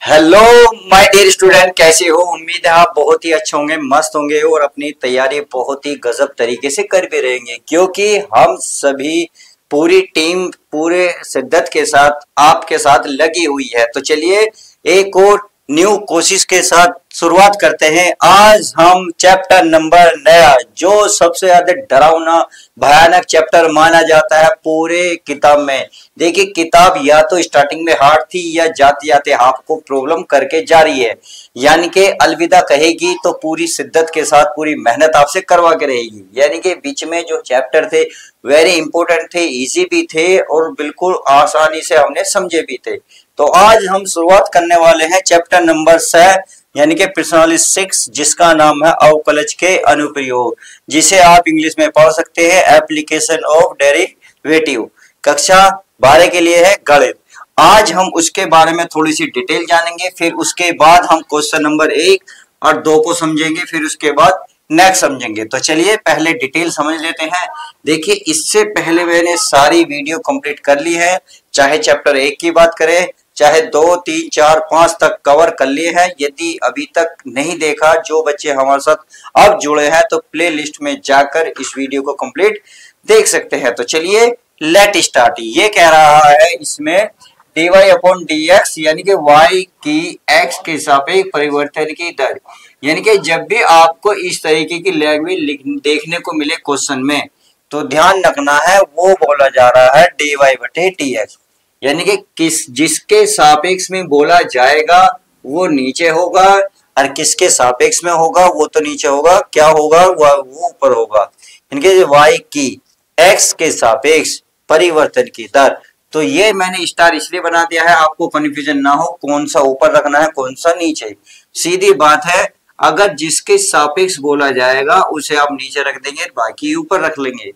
Hello my dear student, कैसे हो? उम्मीद है आप बहुत ही अच्छे होंगे, मस्त होंगे और अपनी तैयारी बहुत ही गजब तरीके से कर भी रहेंगे, क्योंकि हम सभी पूरी टीम पूरे शिद्दत के साथ आपके साथ लगी हुई है। तो चलिए एक और न्यू कोशिश के साथ शुरुआत करते हैं। आज हम चैप्टर नंबर नया, जो सबसे ज्यादा डरावना भयानक चैप्टर माना जाता है पूरे किताब में। देखिए, किताब या तो स्टार्टिंग में हार्ड थी या जाते जाते आपको प्रॉब्लम करके जा रही है, यानी कि अलविदा कहेगी तो पूरी शिद्दत के साथ पूरी मेहनत आपसे करवा के रहेगी। यानी कि बीच में जो चैप्टर थे वेरी इंपॉर्टेंट थे, इजी भी थे और बिल्कुल आसानी से हमने समझे भी थे। तो आज हम शुरुआत करने वाले हैं चैप्टर नंबर 6 यानी कि पर्सनालिटी 6, जिसका नाम है अवकलज के अनुप्रयोग, जिसे आप इंग्लिश में पढ़ सकते हैं एप्लीकेशन ऑफ डेरिवेटिव। कक्षा 12 के लिए है गणित। आज हम उसके बारे में थोड़ी सी डिटेल जानेंगे, फिर उसके बाद हम क्वेश्चन नंबर 1 और 2 को समझेंगे, फिर उसके बाद नेक्स्ट समझेंगे। तो चलिए पहले डिटेल समझ लेते हैं। देखिए, इससे पहले मैंने सारी वीडियो कंप्लीट कर ली है, चाहे चैप्टर 1 की बात करें, चाहे 2, 3, 4, 5 तक कवर कर लिए हैं। यदि अभी तक नहीं देखा, जो बच्चे हमारे साथ अब जुड़े हैं, तो प्ले लिस्ट में जाकर इस वीडियो को कंप्लीट देख सकते हैं। तो चलिए लेट स्टार्ट। ये कह रहा है इसमें dy अपॉन dx यानी कि y की x के सापेक्ष परिवर्तन की दर, यानी कि जब भी आपको इस तरीके की लैंग्वेज देखने को मिले क्वेश्चन में, तो ध्यान रखना है वो बोला जा रहा है dy बटे dx, यानी कि जिसके सापेक्ष में बोला जाएगा वो नीचे होगा और किसके सापेक्ष में होगा वो तो नीचे होगा। क्या होगा? वो ऊपर होगा, यानी कि y की x के सापेक्ष परिवर्तन की दर। तो ये मैंने स्टार इसलिए बना दिया है आपको कंफ्यूजन ना हो कौन सा ऊपर रखना है कौन सा नीचे। सीधी बात है, अगर जिसके सापेक्ष बोला जाएगा उसे आप नीचे रख देंगे, बाकी ऊपर रख लेंगे।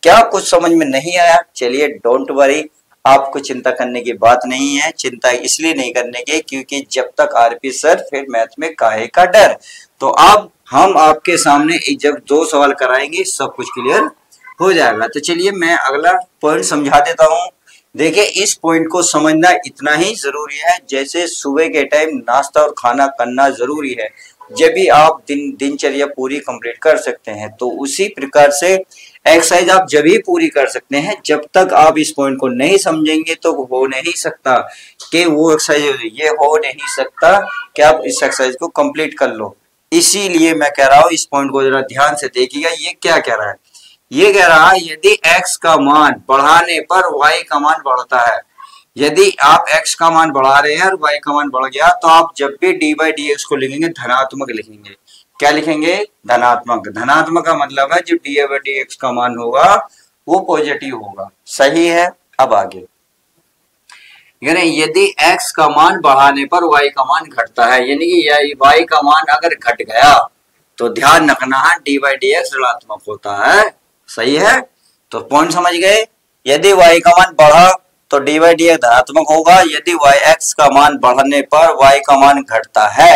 क्या कुछ समझ में नहीं आया? चलिए डोंट वरी, आपको चिंता करने की बात नहीं है। चिंता इसलिए नहीं करने की क्योंकि जब तक आरपी सर फिर मैथ में काहे का डर। तो अब हम आपके सामने जब 2 सवाल कराएंगे सब कुछ क्लियर हो जाएगा। तो चलिए मैं अगला पॉइंट समझा देता हूं। देखिए, इस पॉइंट को समझना इतना ही जरूरी है जैसे सुबह के टाइम नाश्ता और खाना करना जरूरी है। जब भी आप दिनचर्या पूरी कंप्लीट कर सकते हैं, तो उसी प्रकार से एक्सरसाइज आप जब भी पूरी कर सकते हैं। जब तक आप इस पॉइंट को नहीं समझेंगे तो हो नहीं सकता कि वो एक्सरसाइज, ये हो नहीं सकता कि आप इस एक्सरसाइज को कंप्लीट कर लो। इसीलिए मैं कह रहा हूं इस पॉइंट को जरा ध्यान से देखिएगा। ये क्या कह रहा है? ये कह रहा है यदि x का मान बढ़ाने पर y का मान बढ़ता है। यदि आप x का मान बढ़ा रहे हैं और y का मान बढ़ गया, तो आप जब भी dy dx को लिखेंगे धनात्मक लिखेंगे। क्या लिखेंगे? धनात्मक। धनात्मक का मतलब है जो dy dx का मान होगा वो पॉजिटिव होगा। सही है। अब आगे, यानी यदि x का मान बढ़ाने पर y का मान घटता है, यानी कि y का मान अगर घट गया तो ध्यान रखना है dy dx ऋणात्मक होता है। सही है। तो पॉइंट समझ गए। यदि y का मान बढ़ा तो dy dx धनात्मक होगा। यदि x का मान बढ़ने पर y का मान घटता है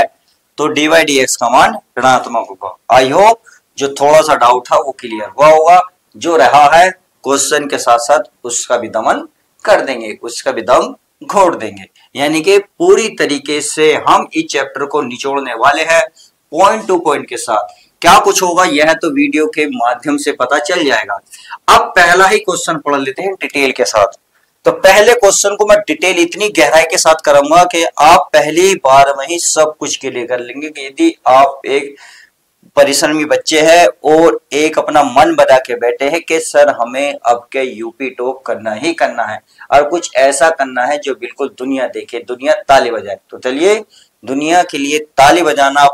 तो dy dx का मान ऋणात्मक होगा। आई होप जो थोड़ा सा डाउट था वो क्लियर हुआ होगा। जो रहा है क्वेश्चन के साथ साथ उसका भी दमन कर देंगे, उसका भी दम घोट देंगे, यानी कि पूरी तरीके से हम इस चैप्टर को निचोड़ने वाले हैं पॉइंट टू पॉइंट के साथ। क्या कुछ होगा यह तो वीडियो के माध्यम से पता चल जाएगा। अब पहला ही क्वेश्चन पढ़ लेते हैं डिटेल के साथ। तो पहले क्वेश्चन को मैं डिटेल इतनी गहराई के साथ करूंगा कि आप पहली बार में ही सब कुछ क्लियर कर लेंगे कि यदि आप एक परिश्रमी बच्चे हैं और एक अपना मन बना के बैठे हैं कि सर हमें अब के यूपी टॉप करना ही करना है और कुछ ऐसा करना है जो बिल्कुल दुनिया देखे, दुनिया ताली बजाए। तो चलिए दुनिया के लिए ताली बजाना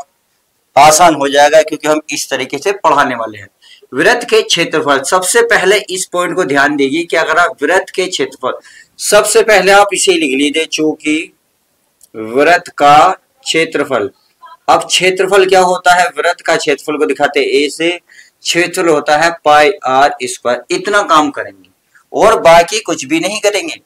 आसान हो जाएगा क्योंकि हम इस तरीके से पढ़ाने वाले हैं। वृत्त के क्षेत्रफल, सबसे पहले इस पॉइंट को ध्यान दीजिए कि अगर आप वृत्त के क्षेत्रफल, सबसे पहले आप इसे लिख लीजिए चूंकि वृत्त का क्षेत्रफल। अब क्षेत्रफल क्या होता है? वृत्त का क्षेत्रफल को दिखाते ए से, क्षेत्रफल होता है पाई आर स्क्वायर। इतना काम करेंगे और बाकी कुछ भी नहीं करेंगे।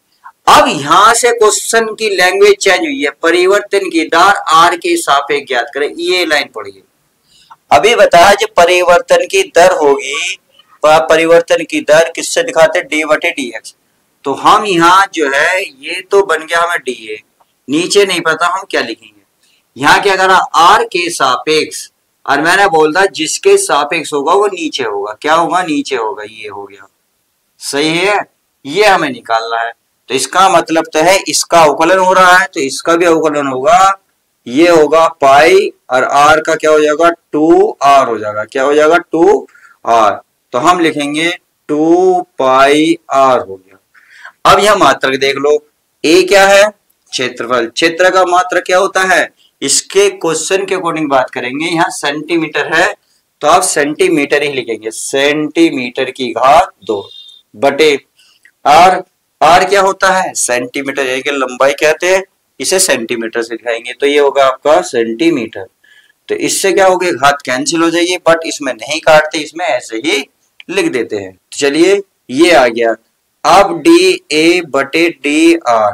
अब यहां से क्वेश्चन की लैंग्वेज चेंज हुई है, परिवर्तन की दर आर के सापेक्ष ज्ञात करें। ये लाइन पढ़िए। अभी बताया जो परिवर्तन की दर होगी, परिवर्तन की दर किससे दिखाते? डी बटे डी एक्स। तो हम यहाँ जो है ये तो बन गया हमें डी ए, नीचे नहीं पता हम क्या लिखेंगे। यहाँ क्या करा, आर के सापेक्ष, और मैंने बोल दिया जिसके सापेक्ष होगा वो नीचे होगा, क्या होगा, नीचे होगा, ये हो गया, सही है, ये हमें निकालना है। तो इसका मतलब तो है इसका अवकलन हो रहा है तो इसका भी अवकलन होगा, ये होगा पाई, और आर का क्या हो जाएगा, 2r हो जाएगा, क्या हो जाएगा, 2r। तो हम लिखेंगे 2 पाई r हो गया। अब यह मात्रक देख लो, a क्या है, क्षेत्रफल, क्षेत्र का मात्रक क्या होता है, इसके क्वेश्चन के अकॉर्डिंग बात करेंगे, यहाँ सेंटीमीटर है तो आप सेंटीमीटर ही लिखेंगे, सेंटीमीटर की घात 2 बटे आर, आर क्या होता है, सेंटीमीटर, यानी कि लंबाई कहते हैं, इसे सेंटीमीटर से दिखाएंगे, तो ये होगा आपका सेंटीमीटर। तो इससे क्या होगा, घात कैंसिल हो जाएगी, बट इसमें नहीं काटते, इसमें ऐसे ही लिख देते हैं। तो चलिए ये आ गया। अब डी ए बटे डी आर,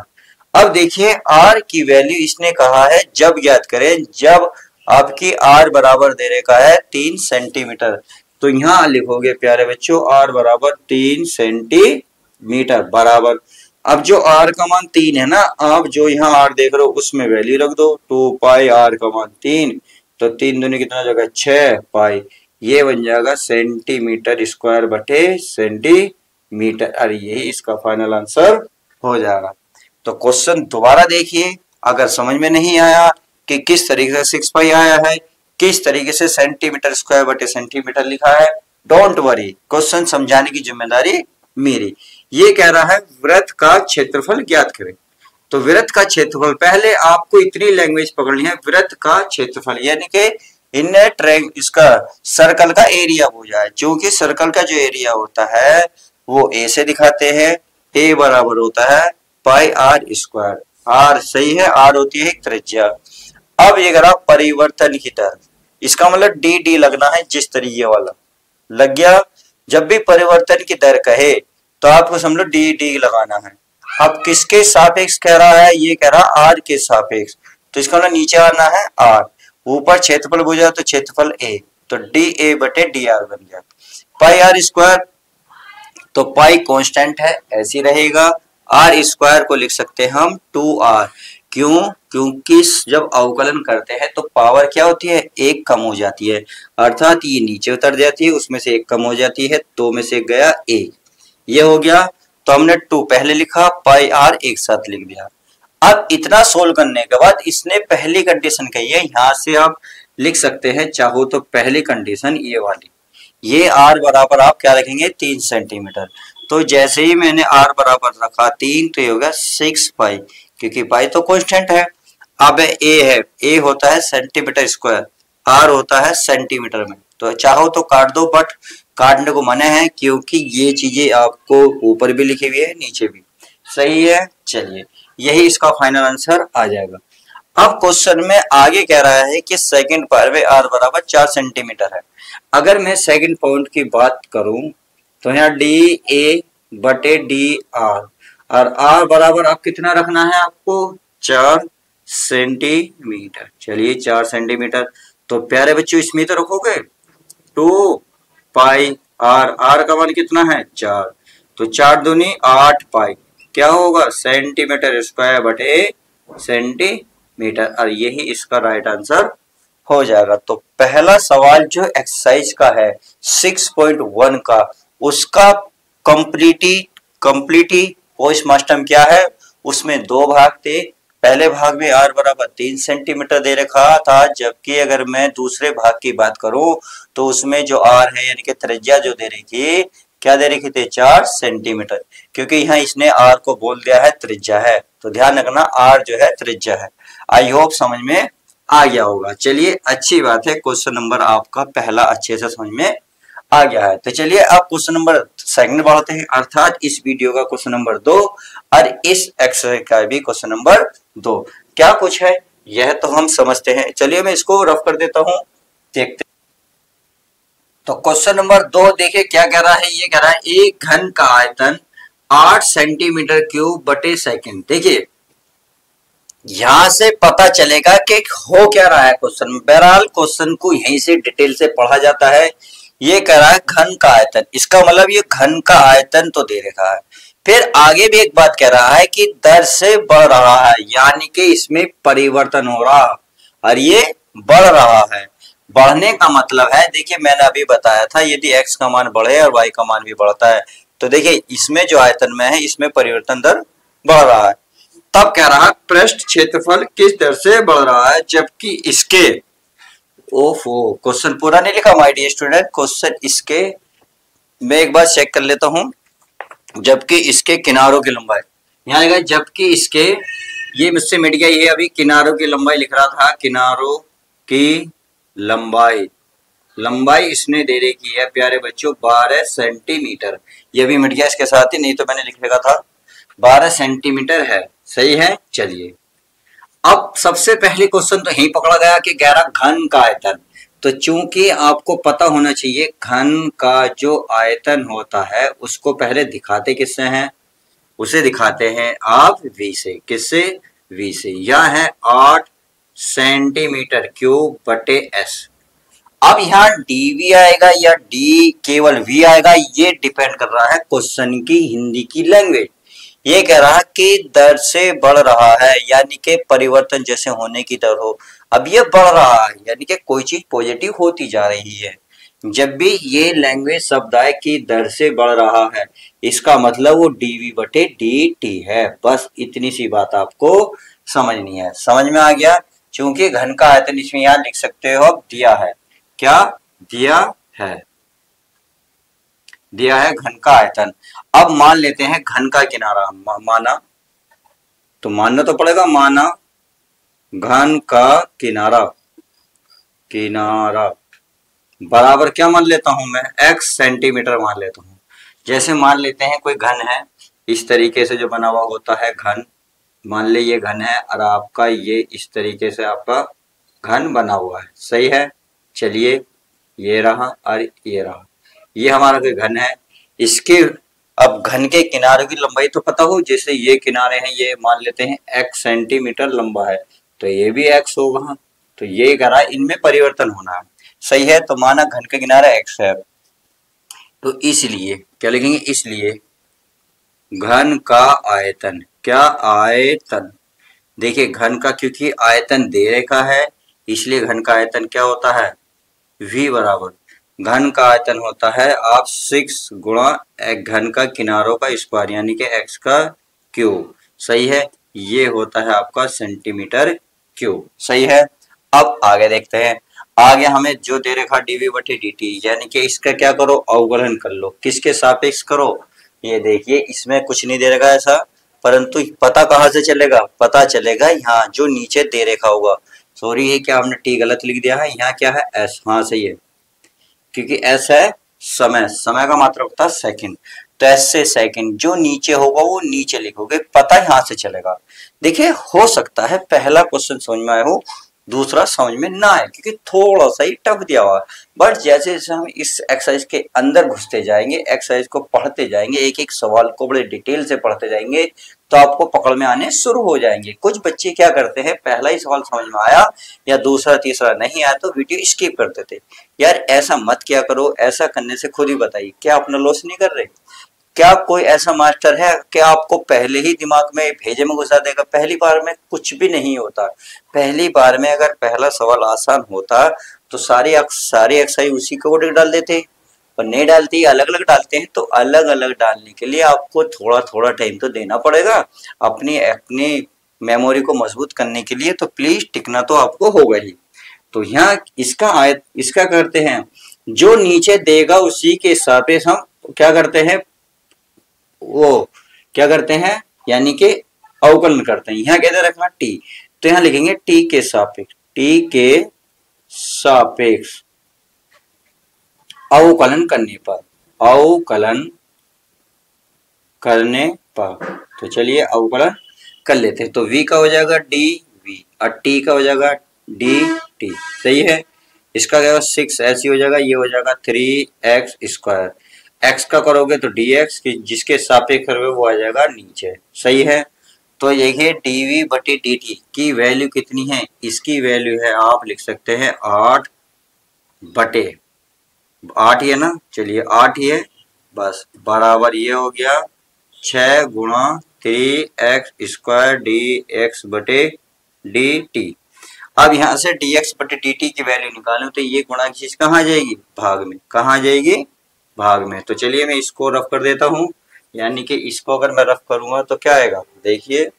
अब देखिए आर की वैल्यू इसने कहा है जब ज्ञात करें जब आपकी आर बराबर दे रखा है 3 सेंटीमीटर। तो यहां लिखोगे प्यारे बच्चों आर बराबर 3 सेंटीमीटर बराबर, अब जो आर का मान 3 है ना, आप जो यहाँ आर देख रहे हो उसमें वैल्यू रख दो, 2 पाई आर का मान 3, तो 3 दूनी कितना जगह 6 पाई, ये बन जाएगा सेंटीमीटर स्क्वायर बटे सेंटीमीटर, अरे यही इसका फाइनल आंसर हो जाएगा। तो क्वेश्चन दोबारा देखिए, अगर समझ में नहीं आया कि किस तरीके से 6 पाई आया है, किस तरीके से सेंटीमीटर स्क्वायर बटे सेंटीमीटर लिखा है, डोंट वरी, क्वेश्चन समझाने की जिम्मेदारी मेरी। ये कह रहा है वृत्त का क्षेत्रफल ज्ञात करें। तो वृत्त का क्षेत्रफल, पहले आपको इतनी लैंग्वेज पकड़नी है, वृत्त का क्षेत्रफल यानी कि इनर ट्रायंगल, इसका सर्कल का एरिया हो जाए, क्योंकि सर्कल का जो एरिया होता है वो ए से दिखाते हैं, ए बराबर होता है पाई आर स्क्वायर, आर सही है, आर होती है एक त्रिज्या। अब ये करा परिवर्तन की दर, इसका मतलब डी डी लगना है, जिस तरीके वाला लग गया। जब भी परिवर्तन की दर कहे तो आपको समझो डी डी लगाना है। अब किसके सापेक्ष कह रहा है, ये कह रहा है आर के सापेक्ष, तो इसका मतलब नीचे आना है आर, ऊपर क्षेत्रफल हो जाए तो क्षेत्रफल ए, तो डी ए बटे डी आर बन गया। पाई आर स्क्वायर, तो पाई कांस्टेंट है ऐसी रहेगा, आर स्क्वायर को लिख सकते हैं हम 2r, क्यों, क्योंकि जब अवकलन करते हैं तो पावर क्या होती है, एक कम हो जाती है, अर्थात ये नीचे उतर जाती है, उसमें से एक कम हो जाती है, 2 में से गया एक, ये हो गया। तो हमने 2 पहले लिखा, पाई आर एक साथ लिख दिया। अब इतना सोल्व करने के बाद इसने पहली कंडीशन कही है, यहां से आप लिख सकते हैं चाहो तो पहली कंडीशन ये वाली, ये आर बराबर आप क्या रखेंगे 3 सेंटीमीटर, तो जैसे ही मैंने आर बराबर रखा 3 तो ये हो गया 6 पाई, क्योंकि पाई तो कांस्टेंट है। अब ए है, ए होता है सेंटीमीटर स्क्वायर, आर होता है सेंटीमीटर में, तो चाहो तो काट दो, बट काटने को मना है क्योंकि ये चीजें आपको ऊपर भी लिखी हुई है नीचे भी, सही है। चलिए यही इसका फाइनल आंसर आ जाएगा। अब क्वेश्चन में आगे कह रहा है कि सेकंड पावर में आर बराबर 4 सेंटीमीटर है। अगर मैं सेकंड पॉइंट की बात करूं तो यहाँ डी ए बटे डी आर, और आर बराबर आप कितना रखना है आपको 4 सेंटीमीटर। चलिए 4 सेंटीमीटर, तो प्यारे बच्चों इसमें तो रखोगे 2 पाई आर, आर का मान कितना है 4, तो 4 दूनी 8 पाई, क्या होगा सेंटीमीटर स्क्वायर बटे सेंटीमीटर, और यही इसका राइट आंसर हो जाएगा। तो पहला सवाल जो एक्सरसाइज का है 6.1 का, उसका कंप्लीटी पोस्टमार्टम क्या है, उसमें 2 भाग थे। पहले भाग में आर बराबर 3 सेंटीमीटर दे रखा था, जबकि अगर मैं दूसरे भाग की बात करूं तो उसमें जो आर है यानी कि त्रिज्या जो दे रही थी, क्या दे रखी थी 4 सेंटीमीटर, क्योंकि यहाँ इसने आर को बोल दिया है त्रिज्या है, तो ध्यान रखना आर जो है त्रिज्या है। आई होप समझ में आ गया होगा। चलिए अच्छी बात है, क्वेश्चन नंबर आपका पहला अच्छे से समझ में आ गया है। तो चलिए अब क्वेश्चन नंबर सेकंड बढ़ते हैं, अर्थात इस वीडियो का क्वेश्चन नंबर 2 और इस एक्सरसाइज का भी क्वेश्चन नंबर 2 क्या कुछ है यह तो हम समझते हैं। चलिए मैं इसको रफ कर देता हूं, देखते। तो क्वेश्चन नंबर 2 देखिए क्या कह रहा है, ये कह रहा है एक घन का आयतन 8 सेंटीमीटर क्यूब बटे सेकंड। देखिए यहां से पता चलेगा कि हो क्या रहा है क्वेश्चन। बहरहाल क्वेश्चन को यहीं से डिटेल से पढ़ा जाता है। ये कह रहा है घन का आयतन, इसका मतलब ये घन का आयतन तो दे रखा है, फिर आगे भी एक बात कह रहा है कि दर से बढ़ रहा है, यानी कि इसमें परिवर्तन हो रहा और ये बढ़ रहा है। बढ़ने का मतलब है, देखिए मैंने अभी बताया था यदि x का मान बढ़े और y का मान भी बढ़ता है तो देखिए इसमें जो आयतन में है इसमें परिवर्तन दर बढ़ रहा है। तब कह रहा है पृष्ठ क्षेत्रफल किस दर से बढ़ रहा है, जबकि इसके, ओफो क्वेश्चन पूरा नहीं लिखा माय डियर स्टूडेंट, क्वेश्चन इसके मैं एक बार चेक कर लेता हूं। जबकि इसके किनारों की लंबाई, यहाँ लिखा जबकि इसके, ये मुझसे मिट गया, ये अभी किनारों की लंबाई लिख रहा था, किनारों की लंबाई, लंबाई इसने दे रखी है प्यारे बच्चों 12 सेंटीमीटर, ये भी मिट गया इसके साथ ही, नहीं तो मैंने लिख रखा था 12 सेंटीमीटर है। सही है। चलिए अब सबसे पहले क्वेश्चन तो यही पकड़ा गया कि गहरा घन का आयतन, तो चूंकि आपको पता होना चाहिए घन का जो आयतन होता है उसको पहले दिखाते किससे हैं, उसे दिखाते हैं आप v से, किससे, v से। यह है 8 सेंटीमीटर क्यूब बटे s। अब यहाँ dv आएगा या d केवल v आएगा, ये डिपेंड कर रहा है क्वेश्चन की हिंदी की लैंग्वेज। ये कह रहा कि दर से बढ़ रहा है, यानी कि परिवर्तन जैसे होने की दर हो। अब ये बढ़ रहा है यानी कि कोई चीज पॉजिटिव होती जा रही है। जब भी ये लैंग्वेज शब्द आए कि दर से बढ़ रहा है, इसका मतलब वो dv बटे dt है। बस इतनी सी बात आपको समझनी है। समझ में आ गया। चूंकि घन का आयतन इसमें यहां लिख सकते हो, अब दिया है, क्या दिया है, दिया है घन का आयतन। अब मान लेते हैं घन का किनारा, माना तो मानना तो पड़ेगा, माना घन का किनारा, किनारा बराबर क्या मान लेता हूं मैं, x सेंटीमीटर मान लेता हूं। जैसे मान लेते हैं कोई घन है, इस तरीके से जो बना हुआ होता है घन, मान ले ये घन है और आपका ये इस तरीके से आपका घन बना हुआ है। सही है। चलिए ये रहा और ये रहा, ये हमारा कोई घन है। इसके अब घन के किनारों की लंबाई तो पता हो, जैसे ये किनारे हैं, ये मान लेते हैं x सेंटीमीटर लंबा है तो ये भी x होगा, तो ये कह रहा है इनमें परिवर्तन होना है। सही है। तो माना घन का किनारा x है, तो इसलिए क्या लिखेंगे, इसलिए घन का आयतन, क्या आयतन, देखिए घन का क्योंकि आयतन दे रखा है इसलिए घन का आयतन क्या होता है, v बराबर घन का आयतन होता है आप 6 गुणा घन का किनारों का स्क्वायर यानी कि x का क्यूब। सही है। ये होता है आपका सेंटीमीटर क्यूब। सही है। अब आगे देखते हैं। आगे हमें जो दे रखा dv बटे dt, यानी कि इसका क्या करो, अवकलन कर लो। किसके सापेक्ष करो, ये देखिए इसमें कुछ नहीं दे रखा ऐसा, परंतु पता कहाँ से चलेगा, पता चलेगा यहाँ जो नीचे दे रखा होगा। सॉरी ये क्या हमने t गलत लिख दिया है, यहाँ क्या है s, हाँ सही है, क्योंकि s है समय, समय का मात्रक होता है सेकंड, तो s से सेकंड जो नीचे होगा वो नीचे लिखोगे, पता यहाँ से चलेगा। देखिए हो सकता है पहला क्वेश्चन समझ में आया हो, दूसरा समझ में ना आए क्योंकि थोड़ा सा ही टफ दिया हुआ है, बट जैसे जैसे हम इस एक्सरसाइज के अंदर घुसते जाएंगे, एक्सरसाइज को पढ़ते जाएंगे, एक एक सवाल को बड़े डिटेल से पढ़ते जाएंगे तो आपको पकड़ में आने शुरू हो जाएंगे। कुछ बच्चे क्या करते हैं, पहला ही सवाल समझ में आया या दूसरा तीसरा नहीं आया तो वीडियो स्किप कर देते। यार ऐसा मत किया करो, ऐसा करने से खुद ही बताइए क्या अपना लॉस नहीं कर रहे। क्या कोई ऐसा मास्टर है कि आपको पहले ही दिमाग में भेजे में घुसा देगा, पहली बार में कुछ भी नहीं होता। पहली बार में अगर पहला सवाल आसान होता तो सारी एक्सरसाइज उसी को डाल देते, पर नहीं डालती, अलग अलग डालते हैं। तो अलग अलग डालने के लिए आपको थोड़ा थोड़ा टाइम तो देना पड़ेगा अपनी अपनी मेमोरी को मजबूत करने के लिए, तो प्लीज टिकना तो आपको होगा ही। तो यहाँ इसका करते हैं, जो नीचे देगा उसी के सापेक्ष हम क्या करते हैं, वो क्या करते हैं यानी कि अवकलन करते हैं। यहाँ कहते रखना t, तो यहाँ लिखेंगे t के सापेक्ष, t के सापेक्ष अवकलन करने पर, अवकलन करने पर। तो चलिए अवकलन कर लेते हैं। तो v का हो जाएगा dv और t का हो जाएगा dt। सही है। इसका क्या होगा 6 ऐसी हो जाएगा, ये हो जाएगा 3x स्क्वायर, x का करोगे तो dx की जिसके सापेक्ष करोगे वो आ जाएगा नीचे। सही है। तो देखिए dv बटे dt की वैल्यू कितनी है, इसकी वैल्यू है आप लिख सकते हैं 8 बटे 8 ही है ना, चलिए 8 ही है, बस बराबर ये हो गया 6 गुणा 3x² dx बटे dt। अब यहाँ से dx बटे dt की वैल्यू निकालूं तो ये गुणा की चीज कहाँ जाएगी, भाग में। कहाँ जाएगी, भाग में। तो चलिए मैं इसको रफ कर देता हूं, यानी कि इसको अगर मैं रफ करूंगा तो क्या आएगा, देखिए।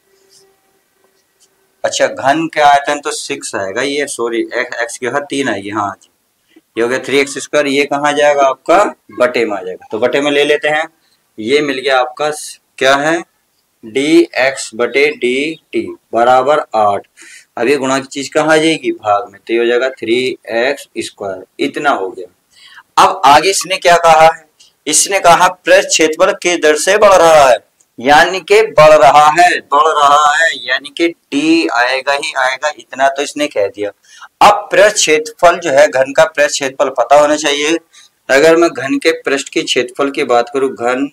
अच्छा, घन का आयतन तो 6 आएगा, ये सॉरी एक्स की हद 3 आएगी। हाँ, ये हो गया 3x²। ये कहाँ जाएगा आपका, बटे में आ जाएगा। तो बटे में ले लेते हैं, ये मिल गया आपका क्या है, dx बटे dt बराबर 8। अब ये गुणा की चीज कहाँ जाएगी, भाग में। तो ये हो जाएगा 3x²। इतना हो गया। अब आगे इसने क्या कहा है, इसने कहा पृष्ठ क्षेत्रफल किस दर से बढ़ रहा है, यानी कि बढ़ रहा है, यानी कि d आएगा ही आएगा, इतना तो इसने कह दिया। अब पृष्ठ क्षेत्रफल जो है, घन का पृष्ठ क्षेत्रफल पता होना चाहिए। अगर मैं घन के पृष्ठ के क्षेत्रफल की बात करूं, घन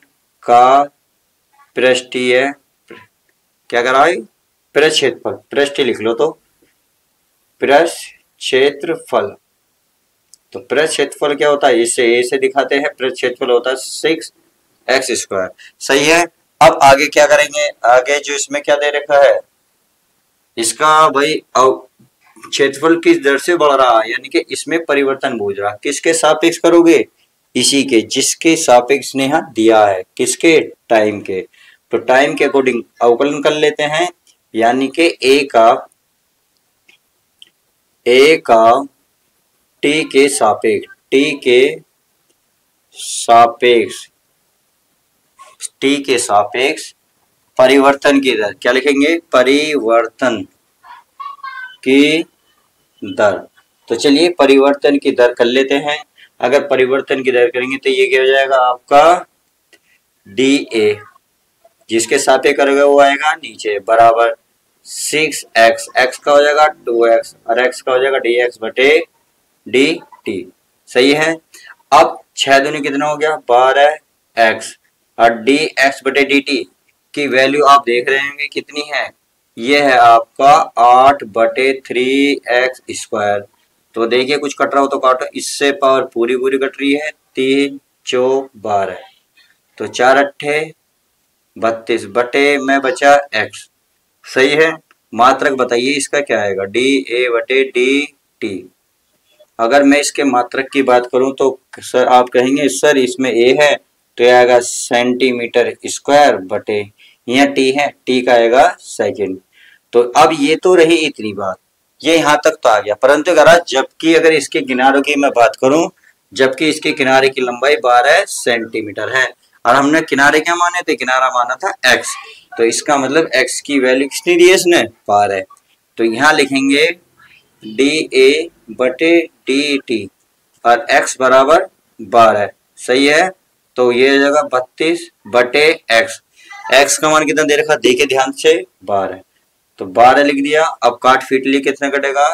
का पृष्ठीय क्या करा है, पृष्ठ क्षेत्रफल, पृष्ठ लिख लो तो पृष्ठ क्षेत्रफल। तो पृष्ठ क्षेत्रफल क्या होता है, इससे ए से दिखाते हैं, पृष्ठ क्षेत्रफल होता है 6x²। सही है। अब आगे क्या करेंगे, आगे जो इसमें क्या दे रखा है, इसका भाई क्षेत्रफल किस दर से बढ़ रहा है, यानी कि इसमें परिवर्तन बूझ रहा। किसके सापेक्ष करोगे, इसी के जिसके सापेक्ष ने यहाँ दिया है, किसके, टाइम के। तो टाइम के अकॉर्डिंग अवकलन कर लेते हैं, यानी कि a का t के सापेक्ष परिवर्तन की दर, क्या लिखेंगे, परिवर्तन की दर। तो चलिए परिवर्तन की दर कर लेते हैं। अगर परिवर्तन की दर करेंगे तो ये क्या हो जाएगा आपका, dA, जिसके सापेक्ष करोगे वो आएगा नीचे, बराबर 6x, x का हो जाएगा 2x और x का हो जाएगा dx बटे dt। सही है। अब 6 दूनी कितना हो गया, 12x और dx बटे dt की वैल्यू आप देख रहे होंगे कितनी है, ये है आपका 8 बटे 3x²। तो देखिए कुछ कट रहा हो तो काटो, इससे पावर पूरी कट रही है, 3 चौक 12, तो 4 अट्ठे 32 बटे में बचा x। सही है। मात्रक बताइए इसका क्या आएगा, dA बटे dt। अगर मैं इसके मात्रक की बात करूं तो सर आप कहेंगे सर इसमें a है तो यह आएगा cm² बटे, यहाँ t है, t का आएगा सेकंड। तो अब ये तो रही इतनी बात, ये यहाँ तक तो आ गया। परंतु जबकि अगर इसके किनारों की मैं बात करूं, जबकि इसके किनारे की लंबाई 12 सेंटीमीटर है और हमने किनारे क्या माने थे, किनारा माना था x। तो इसका मतलब x की वैल्यू कितनी दी है इसने, 12। तो यहाँ लिखेंगे dA बटे dt और x बराबर 12। सही है। तो ये जगह 32 बटे x का मान कितना दे रखा, देखिए ध्यान से, 12। तो 12 लिख दिया। अब काट फीट लिए कितना कटेगा,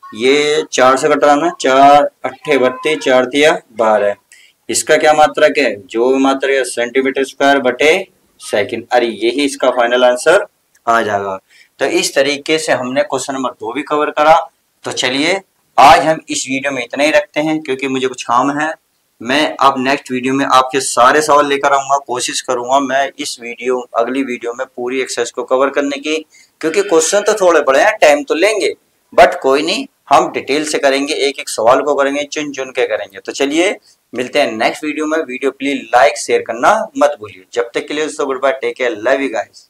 ये 4 से कट रहा ना, 4 अट्ठे 32, 4 दिया 12। इसका क्या मात्रक है, जो मात्रक है cm² बटे सेकंड। अरे यही इसका फाइनल आंसर आ जाएगा। तो इस तरीके से हमने क्वेश्चन नंबर 2 भी कवर करा। तो चलिए आज हम इस वीडियो में इतना ही रखते हैं, क्योंकि मुझे कुछ काम है। मैं अब नेक्स्ट वीडियो में आपके सारे सवाल लेकर आऊंगा। कोशिश करूंगा मैं अगली वीडियो में पूरी एक्सरसाइज को कवर करने की, क्योंकि क्वेश्चन तो थोड़े बड़े हैं, टाइम तो लेंगे, बट कोई नहीं, हम डिटेल से करेंगे, एक सवाल को करेंगे, चुन के करेंगे। तो चलिए मिलते हैं नेक्स्ट वीडियो में। वीडियो प्लीज लाइक शेयर करना मत भूलिए। जब तक के लिए goodbye, take care, love you guys.